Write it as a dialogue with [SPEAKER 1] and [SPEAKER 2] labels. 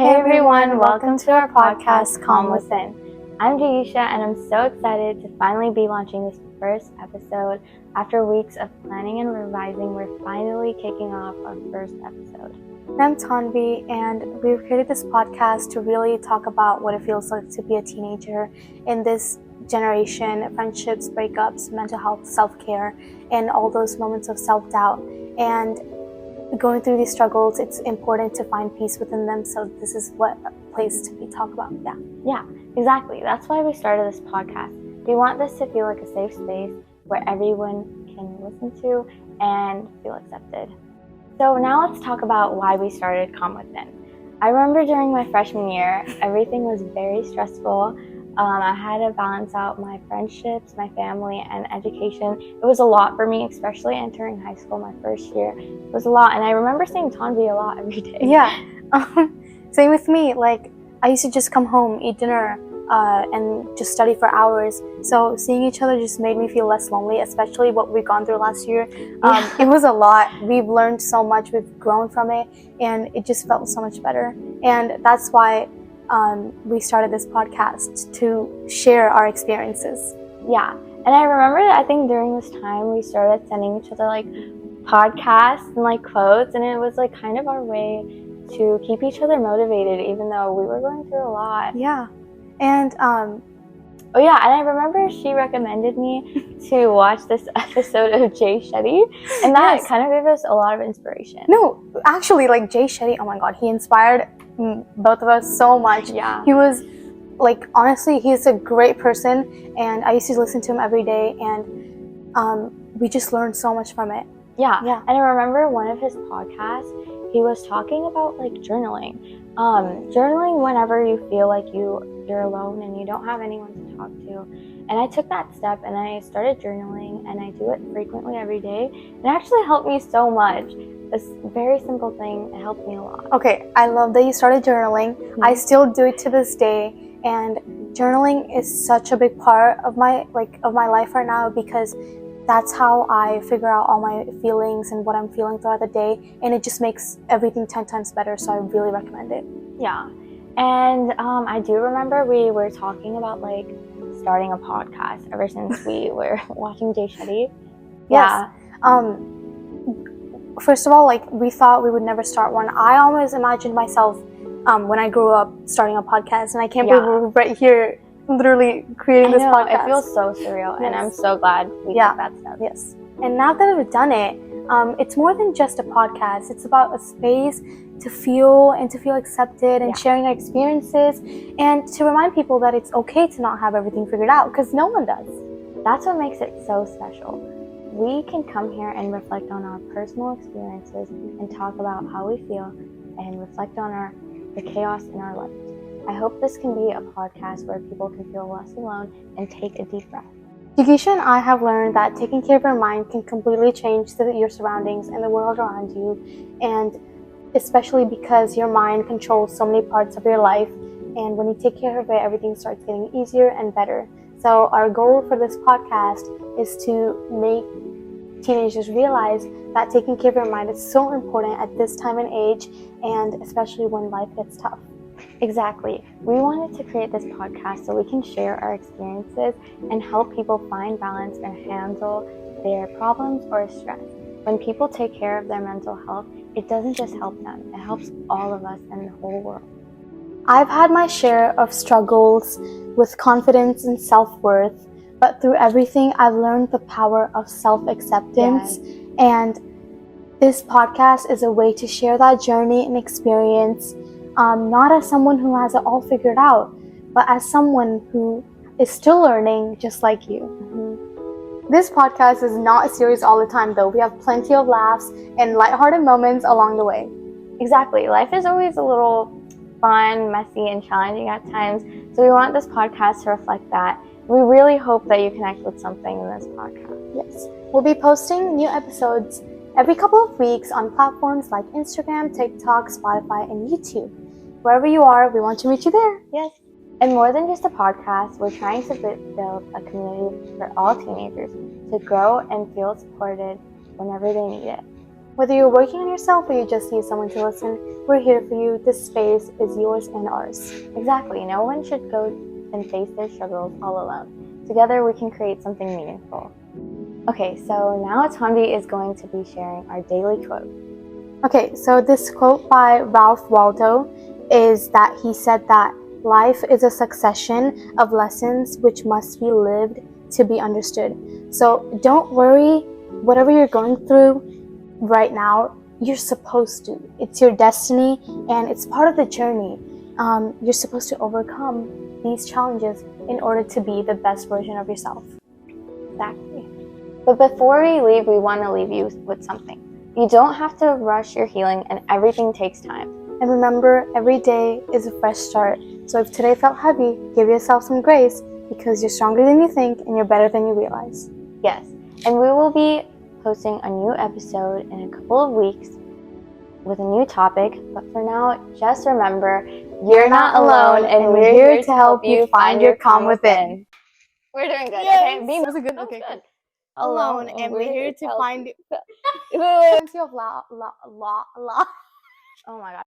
[SPEAKER 1] Hey everyone, welcome to our podcast, Calm Within. I'm Jaisha and I'm so excited to finally be launching this first episode. After weeks of planning and revising, we're finally kicking off our first episode.
[SPEAKER 2] I'm Tanvi and we've created this podcast to really talk about what it feels like to be a teenager in this generation, friendships, breakups, mental health, self-care, and all those moments of self-doubt. And going through these struggles, it's important to find peace within them. So this is what place to be talk about.
[SPEAKER 1] Yeah, exactly. That's why we started this podcast. We want this to feel like a safe space where everyone can listen to and feel accepted. So now let's talk about why we started Calm Within. I remember during my freshman year, everything was very stressful. I had to balance out my friendships, my family, and education. It was a lot for me, especially entering high school my first year. It was a lot, and I remember seeing Tanvi a lot every day.
[SPEAKER 2] Yeah, same with me. Like, I used to just come home, eat dinner, and just study for hours. So seeing each other just made me feel less lonely, especially what we've gone through last year. It was a lot. We've learned so much. We've grown from it, and it just felt so much better. And that's why we started this podcast, to share our experiences.
[SPEAKER 1] Yeah, and I remember that I think during this time we started sending each other like podcasts and like quotes, and it was like kind of our way to keep each other motivated even though we were going through a lot.
[SPEAKER 2] Yeah, and
[SPEAKER 1] oh yeah, and I remember she recommended me to watch this episode of Jay Shetty, and that kind of gave us a lot of inspiration.
[SPEAKER 2] No, actually, like Jay Shetty, oh my god, he inspired both of us so much.
[SPEAKER 1] Yeah,
[SPEAKER 2] he was like, honestly, he's a great person, and I used to listen to him every day, and we just learned so much from it.
[SPEAKER 1] Yeah. And I remember one of his podcasts, he was talking about like journaling. Journaling whenever you feel like you're alone and you don't have anyone to talk to. And I took that step and I started journaling, and I do it frequently every day. It actually helped me so much. This very simple thing, it helped me a lot.
[SPEAKER 2] Okay, I love that you started journaling. Mm-hmm. I still do it to this day, and journaling is such a big part of my life right now, because that's how I figure out all my feelings and what I'm feeling throughout the day, and it just makes everything 10 times better, so I really recommend it.
[SPEAKER 1] Yeah, and I do remember we were talking about like starting a podcast ever since we were watching Jay Shetty.
[SPEAKER 2] Yes. First of all, like, we thought we would never start one. I always imagined myself when I grew up starting a podcast, and I can't believe we're right here literally creating this podcast.
[SPEAKER 1] It feels so surreal, and I'm so glad we took that step.
[SPEAKER 2] Yes. And now that we've done it, it's more than just a podcast. It's about a space to feel accepted and sharing our experiences, and to remind people that it's okay to not have everything figured out, because no one does.
[SPEAKER 1] That's what makes it so special. We can come here and reflect on our personal experiences and talk about how we feel and reflect on the chaos in our lives. I hope this can be a podcast where people can feel less alone and take a deep breath.
[SPEAKER 2] Jaisha and I have learned that taking care of your mind can completely change your surroundings and the world around you, and especially because your mind controls so many parts of your life, and when you take care of it, everything starts getting easier and better. So our goal for this podcast is to make teenagers realize that taking care of your mind is so important at this time and age, and especially when life gets tough.
[SPEAKER 1] Exactly. We wanted to create this podcast so we can share our experiences and help people find balance and handle their problems or stress. When people take care of their mental health, it doesn't just help them, it helps all of us and the whole world.
[SPEAKER 2] I've had my share of struggles with confidence and self-worth, but through everything, I've learned the power of self-acceptance. Yes. And this podcast is a way to share that journey and experience, not as someone who has it all figured out, but as someone who is still learning just like you. Mm-hmm. This podcast is not a series all the time, though. We have plenty of laughs and lighthearted moments along the way.
[SPEAKER 1] Exactly. Life is always a little fun, messy, and challenging at times, so we want this podcast to reflect that. We really hope that you connect with something in this podcast.
[SPEAKER 2] Yes. We'll be posting new episodes every couple of weeks on platforms like Instagram, TikTok, Spotify, and YouTube. Wherever you are, we want to meet you there.
[SPEAKER 1] Yes. And more than just a podcast, we're trying to build a community for all teenagers to grow and feel supported whenever they need it.
[SPEAKER 2] Whether you're working on yourself or you just need someone to listen, we're here for you. This space is yours and ours.
[SPEAKER 1] Exactly. No one should go and face their struggles all alone. Together we can create something meaningful. Okay, so now Tanvi is going to be sharing our daily quote.
[SPEAKER 2] Okay, so this quote by Ralph Waldo is that he said that life is a succession of lessons which must be lived to be understood. So don't worry, whatever you're going through right now, you're supposed to. It's your destiny and it's part of the journey. You're supposed to overcome these challenges in order to be the best version of yourself.
[SPEAKER 1] Exactly. But before we leave, we want to leave you with something. You don't have to rush your healing, and everything takes time.
[SPEAKER 2] And remember, every day is a fresh start. So if today felt heavy, give yourself some grace because you're stronger than you think and you're better than you realize.
[SPEAKER 1] Yes, and we will be posting a new episode in a couple of weeks with a new topic. But for now, just remember, you're not alone, and we're here to help you find your calm within. We're doing good.
[SPEAKER 2] Yes.
[SPEAKER 1] Okay,
[SPEAKER 2] That was a good. Okay,
[SPEAKER 1] good.
[SPEAKER 2] Alone, and we're here to find.
[SPEAKER 1] Wait.
[SPEAKER 2] Plenty of la.
[SPEAKER 1] Oh my god.